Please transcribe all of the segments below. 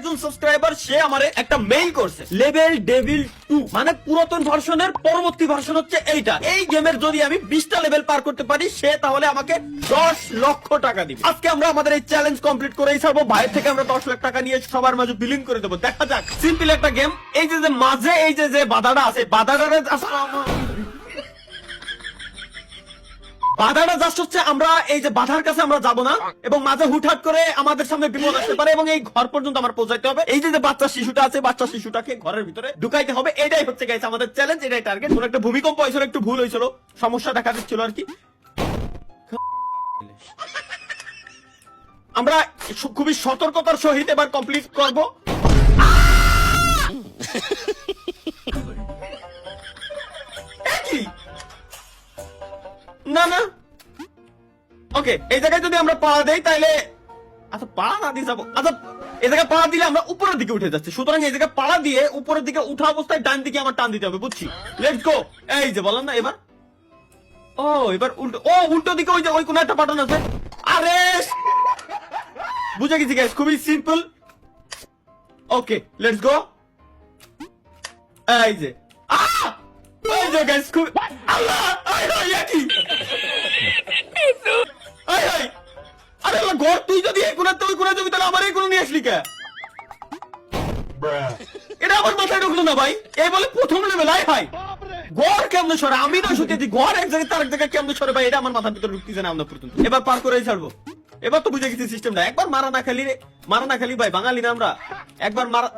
একজন সাবস্ক্রাইবার সে আমারে একটা মেইল করছে, লেভেল ডেভিল 2 মানে পুরাতন ভার্সনের পরবর্তী ভার্সন হচ্ছে এইটা। এই গেমের যদি আমি 20টা লেভেল পার করতে পারি সে তাহলে আমাকে 10 লক্ষ টাকা দিবে। আজকে আমরা আমাদের এই চ্যালেঞ্জ কমপ্লিট করেই ছাড়বো। বাইরে থেকে আমরা 10 লাখ টাকা নিয়ে সবার মাঝে বিলিং করে দেবো। দেখা যাক, সিম্পল একটা গেম। এই যে মাঝে এই যে বাধাটা আছে, বাধাটা জাস্ট হচ্ছে আমরা এই যে বাধার কাছে আমরা যাব না এবং মাঝে হুটহাট করে আমাদের সামনে বিপদ আসতে পারে এবং এই ঘর পর্যন্ত আমার পৌঁছাইতে হবে। এই যে বাচ্চা শিশুটা আছে, বাচ্চা শিশুটাকে ঘরের ভিতরে ঢুকাইতে হবে। এটাই হচ্ছে গাইস আমাদের চ্যালেঞ্জ, এটাই টার্গেট। কোন একটা ভূমিকম্প হয়েছিল, একটু ভুল হয়েছিল, সমস্যা দেখা দিচ্ছিল আর কি। আমরা খুবই সতর্কতার সহিত এবার কমপ্লিট করব। না না, ওকে, এই জায়গায় যদি আমরা পা দেই তাহলে, আচ্ছা পা না দিয়ে যাবো, আচ্ছা এই জায়গায় পা দিলে আমরা উপরের দিকে উঠে যাচ্ছি, সুতরাং এই জায়গায় পা দিয়ে উপরের দিকে উঠা অবস্থায় ডান দিকে আমার টান দিতে হবে, বুঝছি? Let's go. এই যে বললাম না, এবার ও এবার উল্টো, ও উল্টো দিকে ওই যে ওই কোন একটা বাটন আছে। আরে বুঝে গেছি গাইস, খুবই সিম্পল। Okay let's go. এই যে এই যে গাইস, খুব আল্লাহ, কি আরে ঘর, তুই যদি এই কোণাতে ওই কোণা যাবি তাহলে আমার এই কোণা নিয়ে আসলি কে? এটা আমার মাথায় ঢুকলো না ভাই। এই বলে প্রথম লেভেল। আয় হাই, গড় কেমনে সরে? আমি না শুনতেছি গড় এক জায়গায় তার এক জায়গায় কেমনে সরে ভাই, এটা আমার মাথার ভিতরে ঢুকতেছে না আমরা পর্যন্ত। এবার পার করে ছাড়বো। এবার তো বুঝে গেছি সিস্টেমটা। একবার মারা না খালি ভাই, বাঙালি না আমরা, একবার মারা।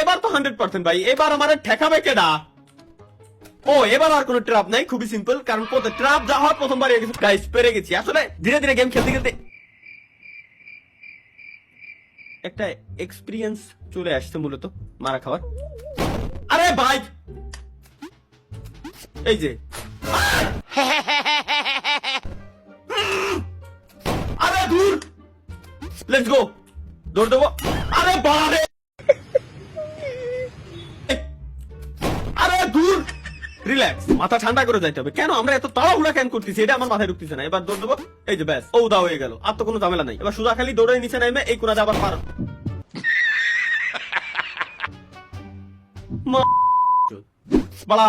এবার তো 100% ভাই, এবার আমার ঠেকাবে কেডা? ও এবার আর কোনো ট্র্যাপ নাই, খুবই সিম্পল, কারণ ট্র্যাপ যা হওয়ার প্রথমবার গাইস পেরে গেছি। আসলে ধীরে ধীরে গেম খেলতে খেলতে একটা এক্সপিরিয়েন্স চলে আসছে মূলত মারা খাওয়ার। আরে ভাই এই যে আরে দূর, লেটস গো, দৌড় দেবো। আরে বারে, আরে দূর, রিল্যাক্স, মাথা ঠান্ডা করে যাইতে হবে। কেন আমরা এত তাড়াহুড়া কেন করতেছি, এটা আমার মাথায় ঢুকতেছে না। এবার দৌড় দেবো। এই যে ব্যাস, ও দা হয়ে গেল, আর তো কোনো ঝামেলা নাই। এবার সোজা খালি দৌড়ে নিচে নামে এই কোণাতে আবার পার। বাড়া,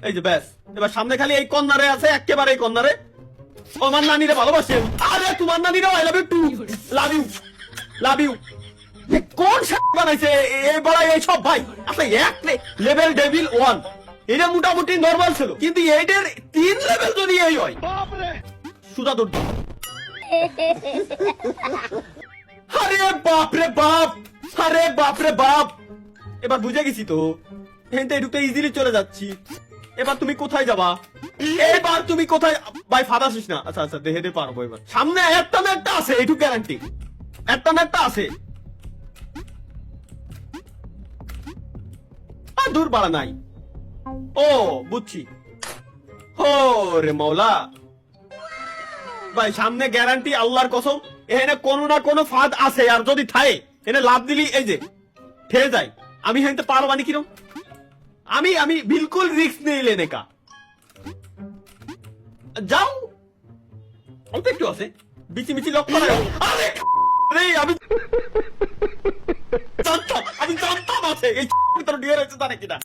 এই যে ব্যাস, এবার সামনে খালি এই কর্নারে আছে, একেবারে এই কর্নারে। ও আমার নানিরে ভালোবাসে। আরে তোমার নানিরে I love you too, love you, love you. কোন বানাইছে এই বড় এই সব ভাই? আসলে এক লেভেল ডেভিল 1 এটা মোটামুটি নরমাল ছিল, কিন্তু এইটার 3 লেভেল যদি এই হয়, সুদা দৌড়। আরে বাপ রে বাপ, আরে বাপ রে বাপ। এবার বুঝে গেছি তো, এখানটা ঢুকতে ইজিলি চলে যাচ্ছি। এবার তুমি কোথায় যাবা? এবার তুমি কোথায় ভাই? ফাদাসিস না। আচ্ছা আচ্ছা, দেহেতে পারবো। এবার সামনে একটা না একটা আছে, এইটুকু গ্যারান্টি, একটা না একটা আছে। দূর বাড়া নাই। ও বুঝছি। ও রে মৌলা ভাই, সামনে গ্যারান্টি আল্লাহর কসম, এখানে কোনো না কোনো ফাঁদ আছে। আর যদি থাকে এনে লাভ দিলি এই যে ঠেয়ে যায়। আমি হেনতে পারবো না কিরম? আমি বিলকুল রিস্ক নেই লেনে কা। যাও, অল্প একটু আছে, বিচি বিচি লক করা। আরে আমি জানতাম আছে এই ভিতরে ঢুকে রয়েছে, জানে কিনা।